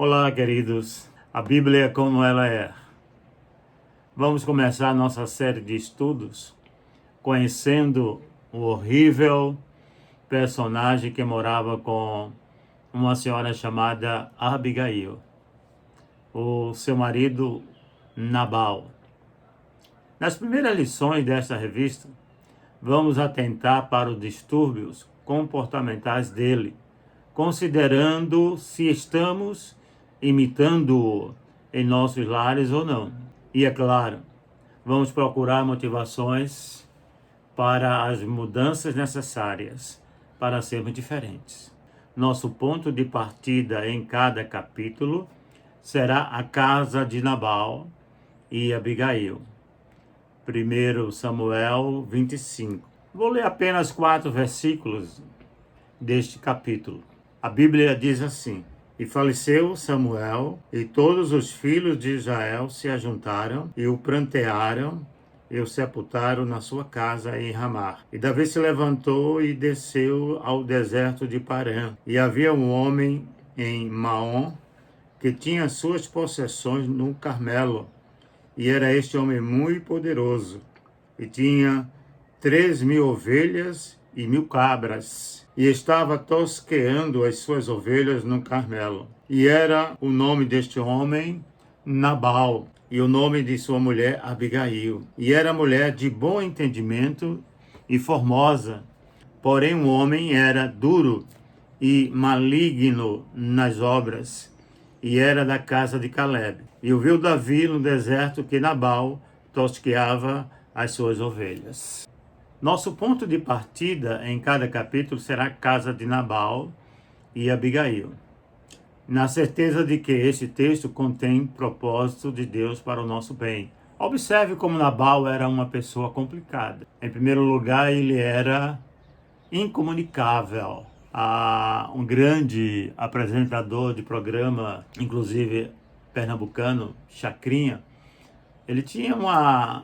Olá, queridos. A Bíblia como ela é. Vamos começar nossa série de estudos conhecendo o horrível personagem que morava com uma senhora chamada Abigail, o seu marido Nabal. Nas primeiras lições desta revista, vamos atentar para os distúrbios comportamentais dele, considerando se estamos imitando-o em nossos lares ou não. E é claro, vamos procurar motivações para as mudanças necessárias para sermos diferentes. Nosso ponto de partida em cada capítulo será a casa de Nabal e Abigail. 1 Samuel 25. Vou ler apenas 4 versículos deste capítulo. A Bíblia diz assim: E faleceu Samuel, e todos os filhos de Israel se ajuntaram, e o prantearam, e o sepultaram na sua casa em Ramá. E Davi se levantou e desceu ao deserto de Parã. E havia um homem em Maom, que tinha suas possessões no Carmelo. E era este homem muito poderoso, e tinha 3.000 ovelhas e 1.000 cabras, e estava tosqueando as suas ovelhas no Carmelo. E era o nome deste homem Nabal, e o nome de sua mulher Abigail. E era mulher de bom entendimento e formosa, porém o homem era duro e maligno nas obras, e era da casa de Caleb. E ouviu Davi no deserto que Nabal tosqueava as suas ovelhas. Nosso ponto de partida em cada capítulo será a casa de Nabal e Abigail, na certeza de que este texto contém propósito de Deus para o nosso bem. Observe como Nabal era uma pessoa complicada. Em primeiro lugar, ele era incomunicável. Um grande apresentador de programa, inclusive pernambucano, Chacrinha, ele tinha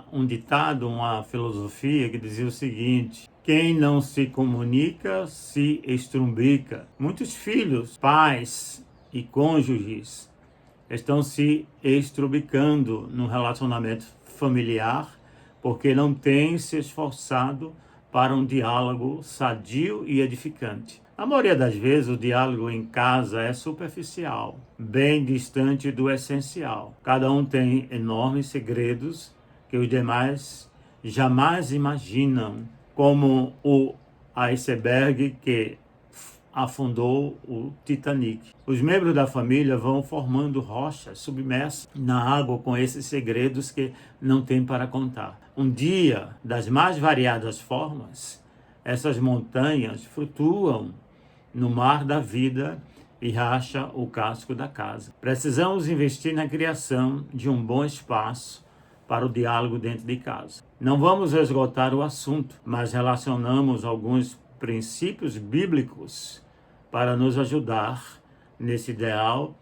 um ditado, uma filosofia que dizia o seguinte: quem não se comunica, se estrumbica. Muitos filhos, pais e cônjuges estão se estrubicando no relacionamento familiar porque não têm se esforçado para um diálogo sadio e edificante. A maioria das vezes, o diálogo em casa é superficial, bem distante do essencial. Cada um tem enormes segredos que os demais jamais imaginam, como o iceberg que afundou o Titanic. Os membros da família vão formando rochas submersas na água com esses segredos que não tem para contar. Um dia, das mais variadas formas, essas montanhas flutuam no mar da vida e racha o casco da casa. Precisamos investir na criação de um bom espaço para o diálogo dentro de casa. Não vamos esgotar o assunto, mas relacionamos alguns princípios bíblicos para nos ajudar nesse ideal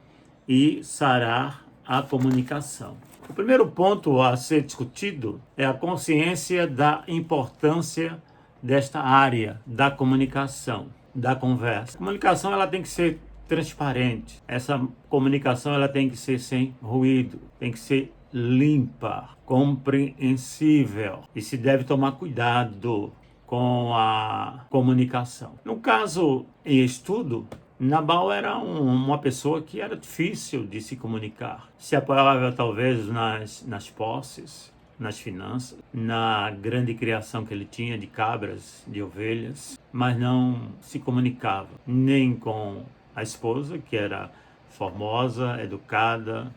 e sarar a comunicação. O primeiro ponto a ser discutido é a consciência da importância desta área da comunicação, da conversa. A comunicação ela tem que ser transparente. Essa comunicação ela tem que ser sem ruído, tem que ser limpa, compreensível e se deve tomar cuidado com a comunicação. No caso em estudo, Nabal era uma pessoa que era difícil de se comunicar. Se apoiava talvez nas posses, nas finanças, na grande criação que ele tinha de cabras, de ovelhas, mas não se comunicava nem com a esposa, que era formosa, educada,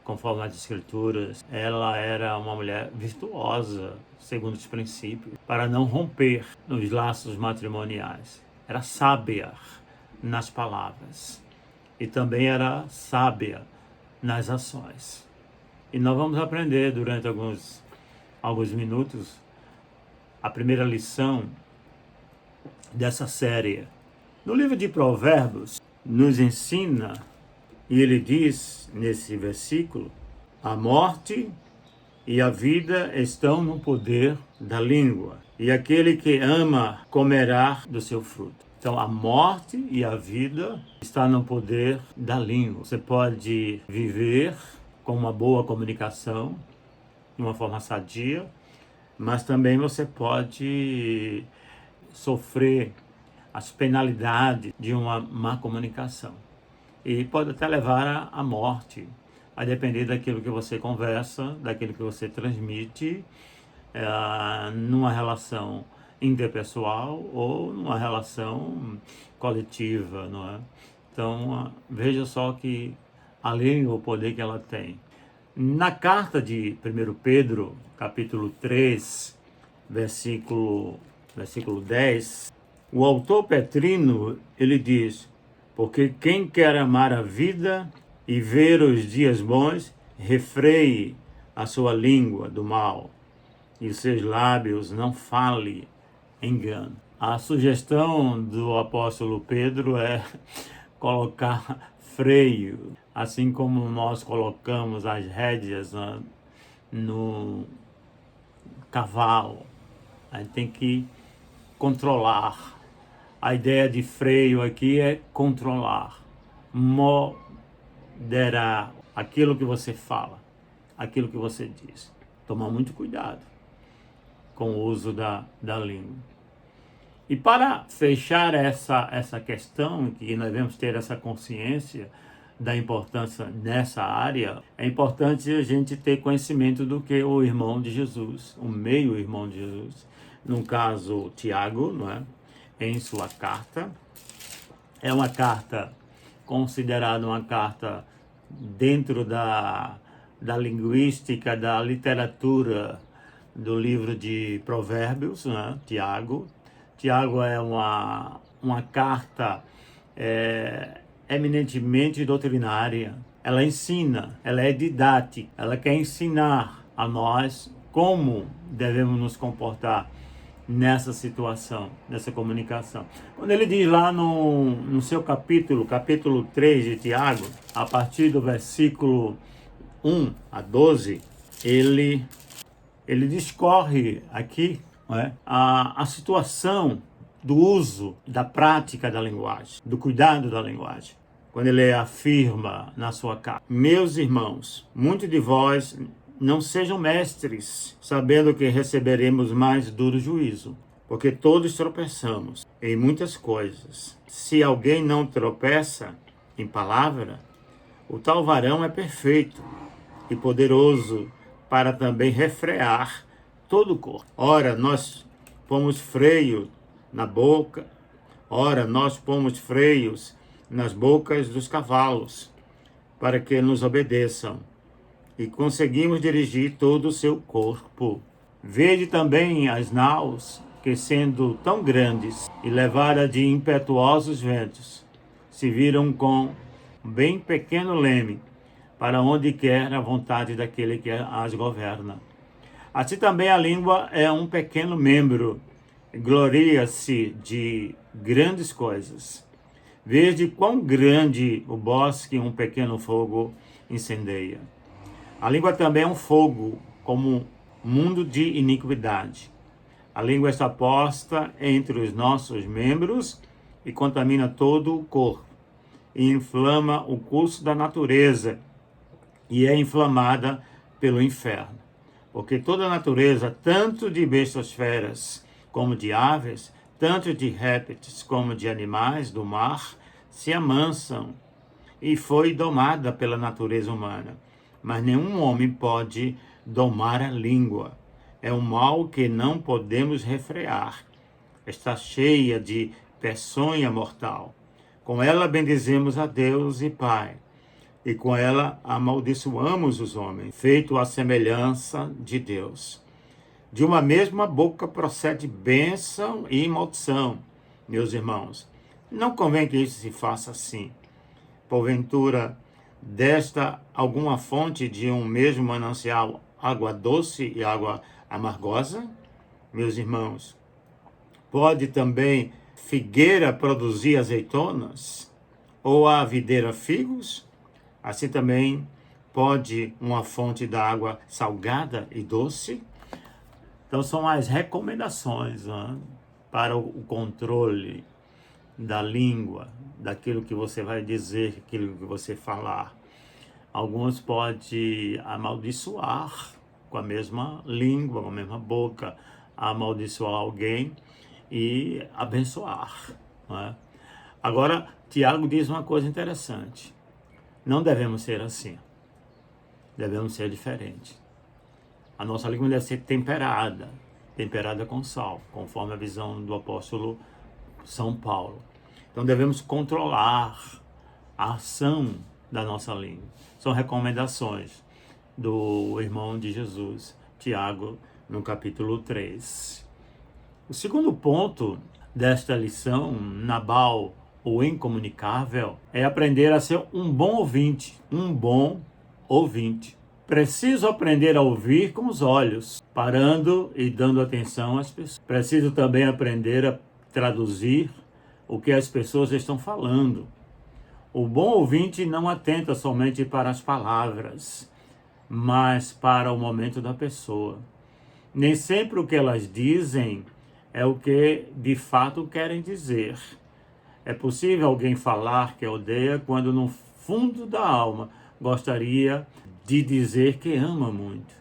conforme as escrituras. Ela era uma mulher virtuosa, segundo os princípios, para não romper nos laços matrimoniais. Era sábia nas palavras e também era sábia nas ações. E nós vamos aprender durante alguns minutos a primeira lição dessa série. No livro de Provérbios nos ensina, e ele diz nesse versículo: a morte e a vida estão no poder da língua, e aquele que ama comerá do seu fruto. Então, a morte e a vida está no poder da língua. Você pode viver com uma boa comunicação, de uma forma sadia, mas também você pode sofrer as penalidades de uma má comunicação. E pode até levar à morte, a depender daquilo que você conversa, daquilo que você transmite, numa relação interpessoal ou numa relação coletiva, não é? Então, veja só que a língua, o poder que ela tem. Na carta de 1 Pedro, capítulo 3, versículo 10, o autor Petrino, ele diz: porque quem quer amar a vida e ver os dias bons, refreie a sua língua do mal e os seus lábios não fale engano. A sugestão do apóstolo Pedro é colocar freio, assim como nós colocamos as rédeas no cavalo. A gente tem que controlar. A ideia de freio aqui é controlar, moderar aquilo que você fala, aquilo que você diz. Tomar muito cuidado com o uso da língua. E para fechar essa questão, que nós devemos ter essa consciência da importância nessa área, é importante a gente ter conhecimento do que o irmão de Jesus, o meio-irmão de Jesus, no caso Tiago, não é? Em sua carta. É uma carta considerada uma carta dentro da linguística, da literatura do livro de Provérbios, né? Tiago. Tiago é uma carta eminentemente doutrinária. Ela ensina, ela é didática, ela quer ensinar a nós como devemos nos comportar nessa situação, nessa comunicação. Quando ele diz lá no seu capítulo 3 de Tiago, a partir do versículo 1 a 12, ele discorre aqui, não é, a situação do uso, da prática da linguagem, do cuidado da linguagem. Quando ele afirma na sua carta: meus irmãos, muitos de vós não sejam mestres, sabendo que receberemos mais duro juízo, porque todos tropeçamos em muitas coisas. Se alguém não tropeça em palavra, o tal varão é perfeito e poderoso para também refrear todo o corpo. Ora, nós pomos freio na boca, nós pomos freios nas bocas dos cavalos, para que nos obedeçam, e conseguimos dirigir todo o seu corpo. Vede também as naus, que sendo tão grandes e levadas de impetuosos ventos, se viram com bem pequeno leme, para onde quer a vontade daquele que as governa. Assim também a língua é um pequeno membro, gloria-se de grandes coisas. Vede quão grande o bosque um pequeno fogo incendeia. A língua também é um fogo, como mundo de iniquidade. A língua está posta entre os nossos membros e contamina todo o corpo, e inflama o curso da natureza, e é inflamada pelo inferno. Porque toda a natureza, tanto de bestas feras como de aves, tanto de répteis como de animais do mar, se amansam e foi domada pela natureza humana. Mas nenhum homem pode domar a língua. É um mal que não podemos refrear. Está cheia de peçonha mortal. Com ela bendizemos a Deus e Pai, e com ela amaldiçoamos os homens, feito à semelhança de Deus. De uma mesma boca procede bênção e maldição, meus irmãos. Não convém que isso se faça assim. Porventura, desta alguma fonte de um mesmo manancial, água doce e água amargosa? Meus irmãos, pode também figueira produzir azeitonas? Ou a videira figos? Assim também pode uma fonte da água salgada e doce? Então são as recomendações, né, para o controle da língua, daquilo que você vai dizer, aquilo que você falar. Alguns podem amaldiçoar com a mesma língua, com a mesma boca, amaldiçoar alguém e abençoar, não é? Agora, Tiago diz uma coisa interessante. Não devemos ser assim. Devemos ser diferentes. A nossa língua deve ser temperada com sal, conforme a visão do apóstolo São Paulo. Então devemos controlar a ação da nossa língua. São recomendações do irmão de Jesus, Tiago, no capítulo 3. O segundo ponto desta lição, Nabal, o incomunicável, é aprender a ser um bom ouvinte. Um bom ouvinte. Preciso aprender a ouvir com os olhos, parando e dando atenção às pessoas. Preciso também aprender a traduzir o que as pessoas estão falando. O bom ouvinte não atenta somente para as palavras, mas para o momento da pessoa. Nem sempre o que elas dizem é o que de fato querem dizer. É possível alguém falar que odeia quando no fundo da alma gostaria de dizer que ama muito.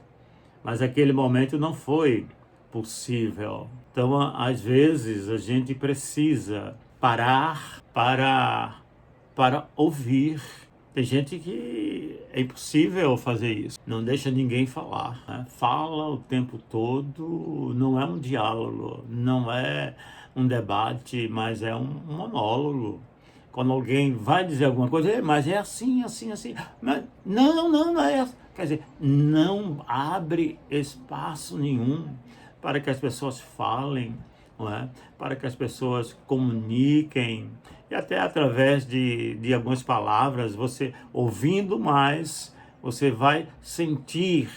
Mas aquele momento não foi possível. Então, às vezes, a gente precisa parar para ouvir. Tem gente que é impossível fazer isso. Não deixa ninguém falar, né? Fala o tempo todo, não é um diálogo, não é um debate, mas é um monólogo. Quando alguém vai dizer alguma coisa, mas é assim, assim, assim. Mas, não é assim. Quer dizer, não abre espaço nenhum para que as pessoas falem, não é? Para que as pessoas comuniquem. E até através de algumas palavras, você ouvindo mais, você vai sentir,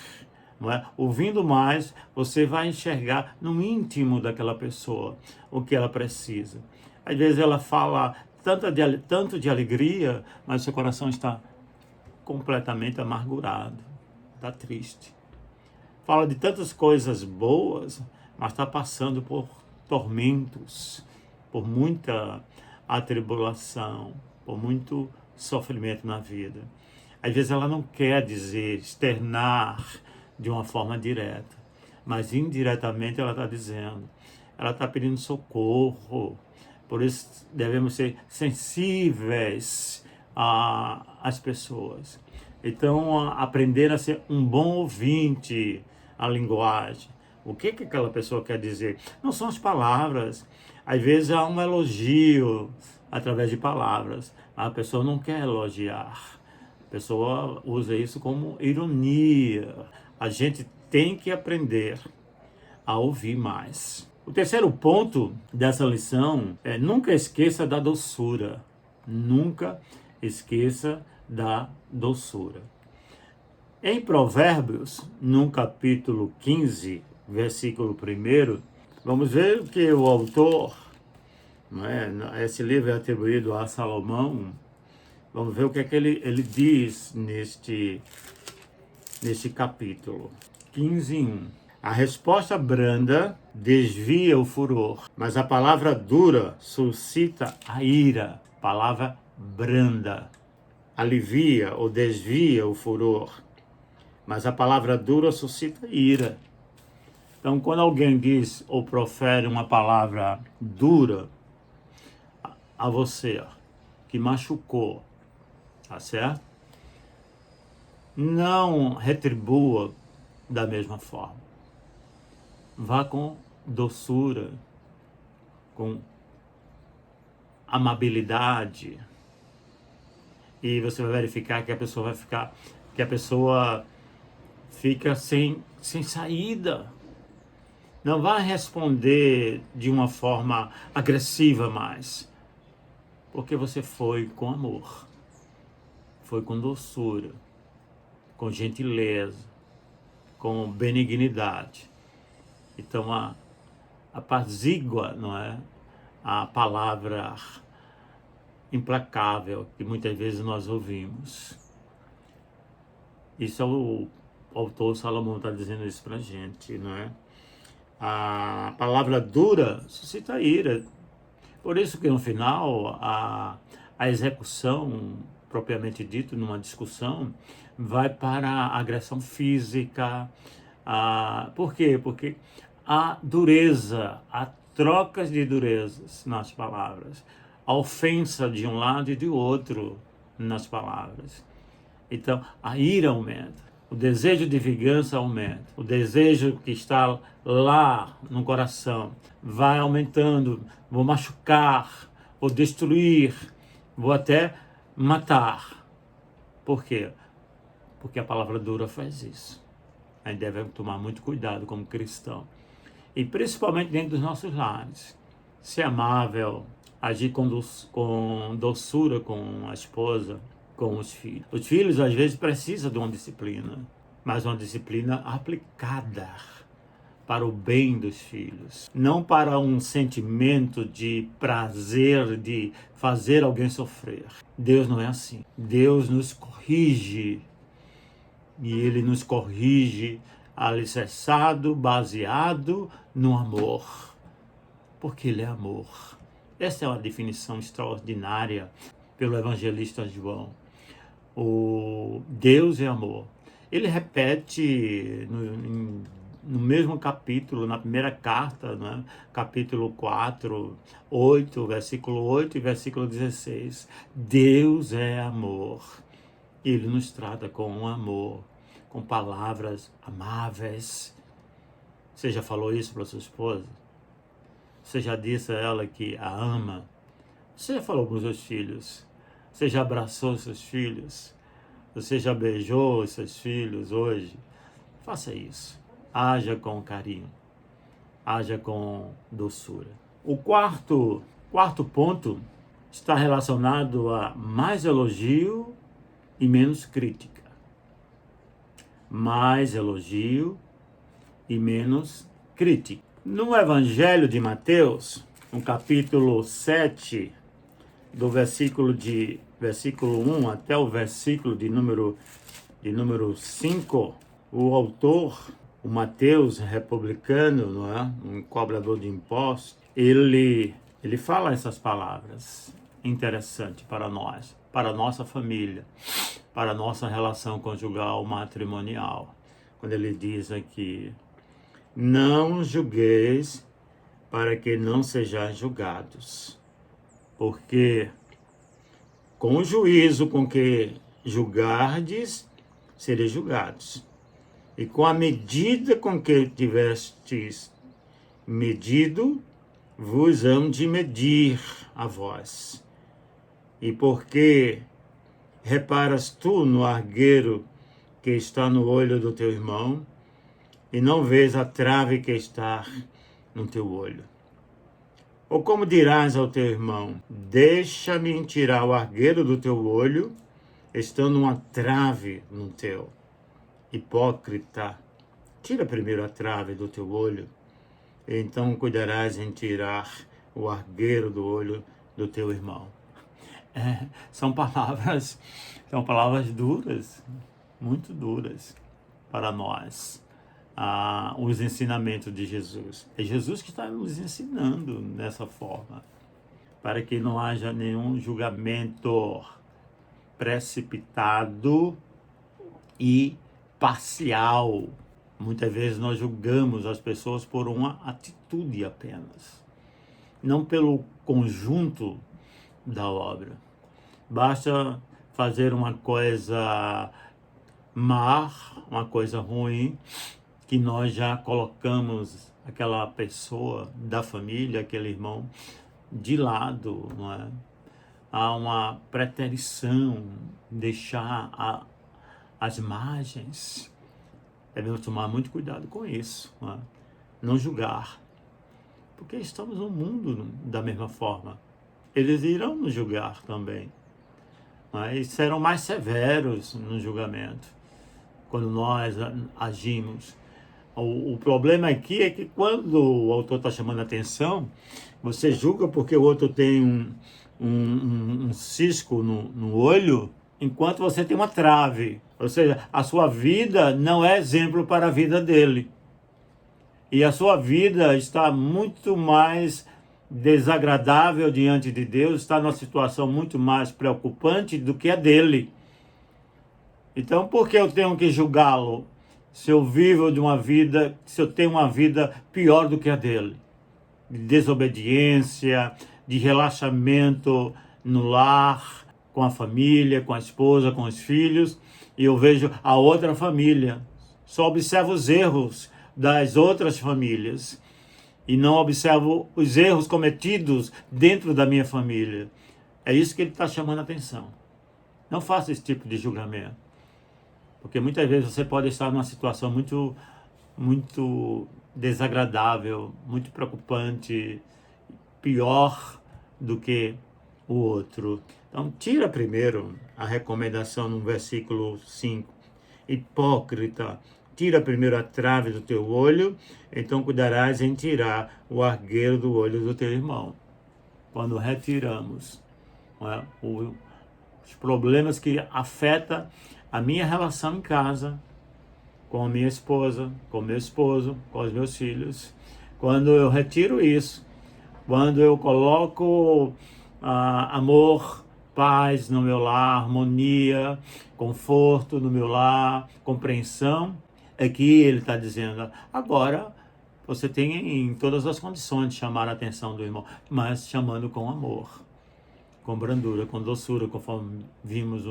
não é? Ouvindo mais, você vai enxergar no íntimo daquela pessoa o que ela precisa. Às vezes ela fala tanto de alegria, mas seu coração está completamente amargurado, está triste. Fala de tantas coisas boas, mas está passando por tormentos, por muita atribulação, por muito sofrimento na vida. Às vezes ela não quer dizer, externar de uma forma direta, mas indiretamente ela está dizendo, ela está pedindo socorro. Por isso devemos ser sensíveis às pessoas. Então, aprender a ser um bom ouvinte à linguagem. O que aquela pessoa quer dizer? Não são as palavras. Às vezes há um elogio através de palavras. A pessoa não quer elogiar. A pessoa usa isso como ironia. A gente tem que aprender a ouvir mais. O terceiro ponto dessa lição é nunca esqueça da doçura. Nunca esqueça da doçura. Em Provérbios, no capítulo 15, versículo 1, vamos ver que o autor, esse livro é atribuído a Salomão, vamos ver o que é que ele diz neste capítulo. 15:1. A resposta branda desvia o furor, mas a palavra dura suscita a ira. Palavra branda alivia ou desvia o furor, mas a palavra dura suscita ira. Então, quando alguém diz ou profere uma palavra dura a você, que machucou, tá certo? Não retribua da mesma forma. Vá com doçura, com amabilidade, e você vai verificar que a pessoa fica sem saída. Não vai responder de uma forma agressiva mais, porque você foi com amor, foi com doçura, com gentileza, com benignidade. Então, apazigua, não é? A palavra implacável que muitas vezes nós ouvimos. Isso é o autor Salomão está dizendo isso pra gente, não é? A palavra dura suscita ira, Por isso que no final a execução, propriamente dito, numa discussão, vai para a agressão física. Por quê? Porque a dureza, a trocas de durezas nas palavras, a ofensa de um lado e de outro nas palavras. Então, a ira aumenta, o desejo de vingança aumenta, o desejo que está lá no coração vai aumentando. Vou machucar, vou destruir, vou até matar. Por quê? Porque a palavra dura faz isso. A gente deve tomar muito cuidado como cristão. E principalmente dentro dos nossos lares. Ser amável, agir com doçura com a esposa, com os filhos. Os filhos, às vezes, precisam de uma disciplina, mas uma disciplina aplicada para o bem dos filhos. Não para um sentimento de prazer, de fazer alguém sofrer. Deus não é assim. Deus nos corrige. E Ele nos corrige alicerçado, baseado no amor. Porque Ele é amor. Essa é uma definição extraordinária pelo evangelista João. O Deus é amor. Ele repete no mesmo capítulo, na primeira carta, né? Capítulo 4, 8, versículo 8 e versículo 16. Deus é amor. Ele nos trata com amor, com palavras amáveis. Você já falou isso para sua esposa? Você já disse a ela que a ama? Você já falou para os seus filhos? Você já abraçou os seus filhos? Você já beijou os seus filhos hoje? Faça isso. Haja com carinho. Haja com doçura. O quarto ponto está relacionado a mais elogio e menos crítica. Mais elogio e menos crítica. No Evangelho de Mateus, no capítulo 7, do versículo 1 até o versículo de número 5, o autor, o Mateus, republicano, não é? Um cobrador de impostos, ele fala essas palavras interessantes para nós, para a nossa família, para a nossa relação conjugal matrimonial. Quando ele diz aqui: não julgueis para que não sejais julgados, porque com o juízo com que julgardes, sereis julgados, e com a medida com que tivestes medido, vos hão de medir a vós. E porque reparas tu no argueiro que está no olho do teu irmão, e não vês a trave que está no teu olho? Ou como dirás ao teu irmão: deixa-me tirar o argueiro do teu olho, estando uma trave no teu? Hipócrita, tira primeiro a trave do teu olho, e então cuidarás em tirar o argueiro do olho do teu irmão. São palavras duras, muito duras para nós. Os ensinamentos de Jesus. É Jesus que está nos ensinando dessa forma, para que não haja nenhum julgamento precipitado e parcial. Muitas vezes nós julgamos as pessoas por uma atitude apenas, não pelo conjunto da obra. Basta fazer uma coisa má, uma coisa ruim, que nós já colocamos aquela pessoa da família, aquele irmão, de lado, não é? Há uma preterição, deixar as margens. Devemos tomar muito cuidado com isso, não é? Não julgar, porque estamos no mundo da mesma forma. Eles irão nos julgar também, mas serão mais severos no julgamento, quando nós agimos. O problema aqui é que quando o autor está chamando a atenção, você julga porque o outro tem um cisco no olho, enquanto você tem uma trave. Ou seja, a sua vida não é exemplo para a vida dele. E a sua vida está muito mais desagradável diante de Deus, está numa situação muito mais preocupante do que a dele. Então, por que eu tenho que julgá-lo se eu vivo de uma vida, se eu tenho uma vida pior do que a dele? De desobediência, de relaxamento no lar, com a família, com a esposa, com os filhos, e eu vejo a outra família. Só observo os erros das outras famílias e não observo os erros cometidos dentro da minha família. É isso que ele está chamando a atenção. Não faça esse tipo de julgamento, porque muitas vezes você pode estar numa situação muito desagradável, muito preocupante, pior do que o outro. Então, tira primeiro a recomendação no versículo 5. Hipócrita, tira primeiro a trave do teu olho, então cuidarás em tirar o argueiro do olho do teu irmão. Quando retiramos, não é, os problemas que afetam a minha relação em casa, com a minha esposa, com o meu esposo, com os meus filhos, quando eu retiro isso, quando eu coloco amor, paz no meu lar, harmonia, conforto no meu lar, compreensão, é que ele está dizendo, agora você tem em todas as condições de chamar a atenção do irmão, mas chamando com amor, com brandura, com doçura, conforme vimos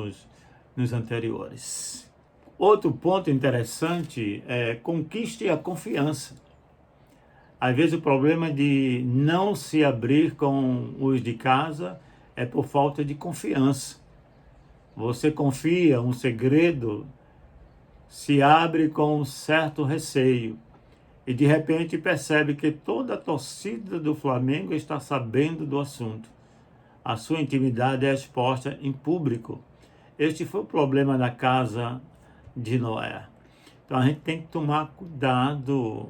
nos anteriores. Outro ponto interessante é conquiste a confiança. Às vezes o problema de não se abrir com os de casa é por falta de confiança. Você confia um segredo, se abre com um certo receio e de repente percebe que toda a torcida do Flamengo está sabendo do assunto. A sua intimidade é exposta em público. Este foi o problema da casa de Noé. Então a gente tem que tomar cuidado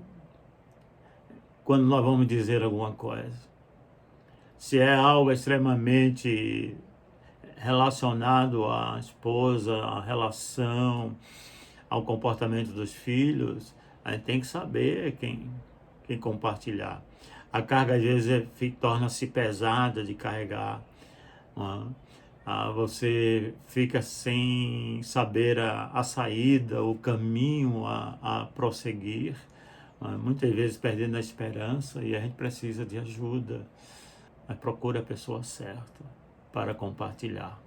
quando nós vamos dizer alguma coisa. Se é algo extremamente relacionado à esposa, à relação, ao comportamento dos filhos, a gente tem que saber quem compartilhar. A carga às vezes torna-se pesada de carregar. Você fica sem saber a saída, o caminho a prosseguir. Muitas vezes perdendo a esperança e a gente precisa de ajuda. Mas procure a pessoa certa para compartilhar.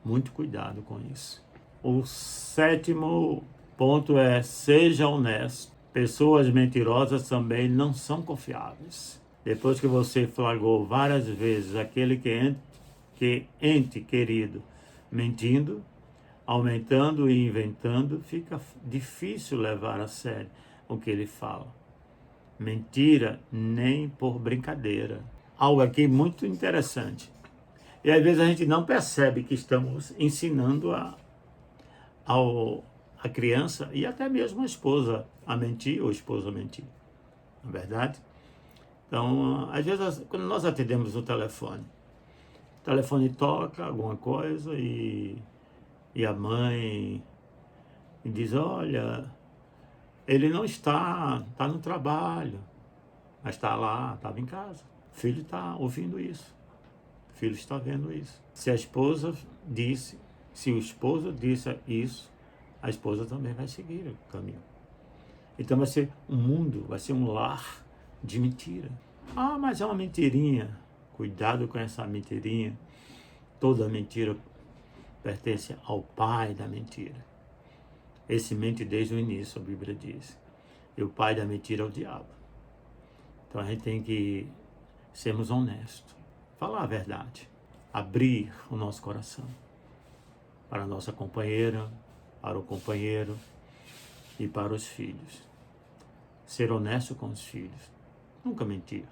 Muito cuidado com isso. O 7º ponto é: seja honesto. Pessoas mentirosas também não são confiáveis. Depois que você flagrou várias vezes aquele ente querido mentindo, aumentando e inventando, fica difícil levar a sério o que ele fala. Mentira nem por brincadeira. Algo aqui muito interessante. E às vezes a gente não percebe que estamos ensinando a criança e até mesmo a esposa a mentir ou o esposo a mentir. Não é verdade? Então, às vezes, quando nós atendemos o telefone toca alguma coisa e a mãe diz, olha, ele não está no trabalho, mas está lá, estava em casa. O filho está ouvindo isso. O filho está vendo isso. Se o esposo disse isso, a esposa também vai seguir o caminho. Então vai ser um mundo, vai ser um lar de mentira. Mas é uma mentirinha. Cuidado com essa mentirinha. Toda mentira pertence ao pai da mentira. Esse mente desde o início, a Bíblia diz. E o pai da mentira é o diabo. Então a gente tem que sermos honestos. Falar a verdade. Abrir o nosso coração para a nossa companheira, para o companheiro e para os filhos. Ser honesto com os filhos. Nunca mentir.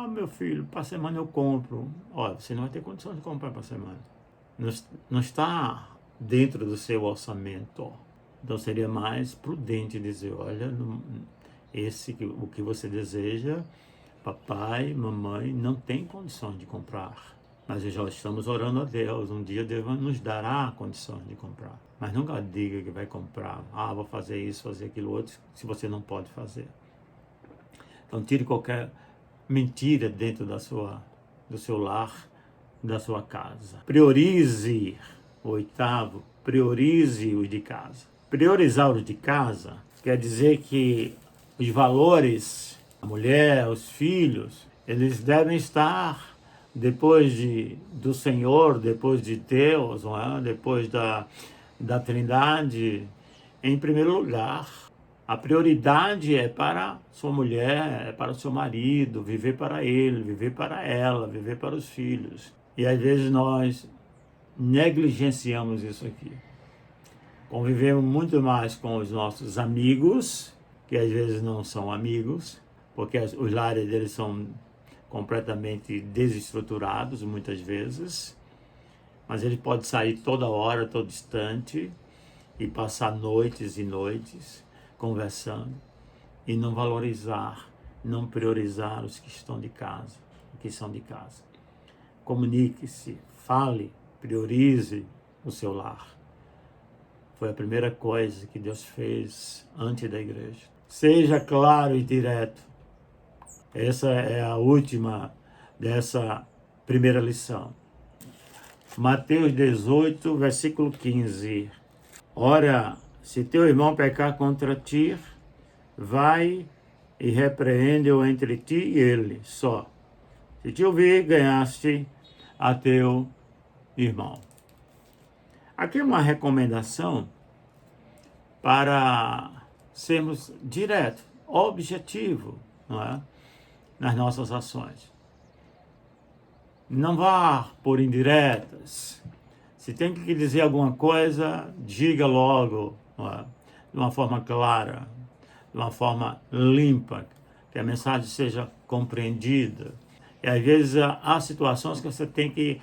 Meu filho, para a semana eu compro. Olha, você não vai ter condições de comprar para a semana. Não está dentro do seu orçamento. Então seria mais prudente dizer, olha, o que você deseja, papai, mamãe, não tem condições de comprar. Mas já estamos orando a Deus. Um dia Deus nos dará condições de comprar. Mas nunca diga que vai comprar. Vou fazer isso, fazer aquilo outro, se você não pode fazer. Então tire qualquer mentira dentro do seu lar, da sua casa. Priorize, o oitavo, priorize os de casa. Priorizar os de casa quer dizer que os valores, a mulher, os filhos, eles devem estar depois do Senhor, depois de Deus, não é? Depois da Trindade, em primeiro lugar. A prioridade é para sua mulher, é para o seu marido, viver para ele, viver para ela, viver para os filhos. E às vezes nós negligenciamos isso aqui. Convivemos muito mais com os nossos amigos, que às vezes não são amigos, porque os lares deles são completamente desestruturados muitas vezes, mas ele pode sair toda hora, todo instante, e passar noites e noites conversando, e não valorizar, não priorizar os que estão de casa, que são de casa. Comunique-se, fale, priorize o seu lar. Foi a primeira coisa que Deus fez antes da igreja. Seja claro e direto. Essa é a última dessa primeira lição. Mateus 18, versículo 15. Ora, se teu irmão pecar contra ti, vai e repreende-o entre ti e ele só. Se te ouvir, ganhaste a teu irmão. Aqui é uma recomendação para sermos diretos, objetivos, não é? Nas nossas ações. Não vá por indiretas. Se tem que dizer alguma coisa, diga logo, não é? De uma forma clara, de uma forma limpa, que a mensagem seja compreendida. E às vezes há situações que você tem que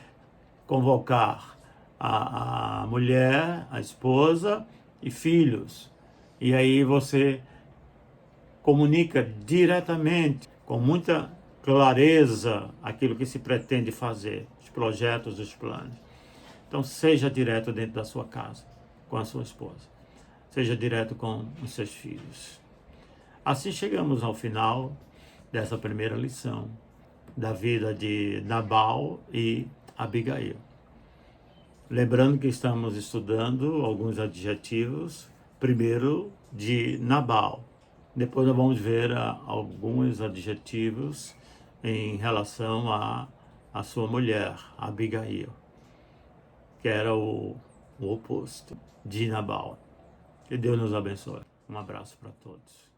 convocar a mulher, a esposa e filhos. E aí você comunica diretamente, com muita clareza, aquilo que se pretende fazer, os projetos, os planos. Então seja direto dentro da sua casa, com a sua esposa. Seja direto com os seus filhos. Assim chegamos ao final dessa primeira lição da vida de Nabal e Abigail. Lembrando que estamos estudando alguns adjetivos, primeiro de Nabal. Depois nós vamos ver alguns adjetivos em relação à sua mulher, Abigail, que era o oposto de Nabal. Que Deus nos abençoe. Um abraço para todos.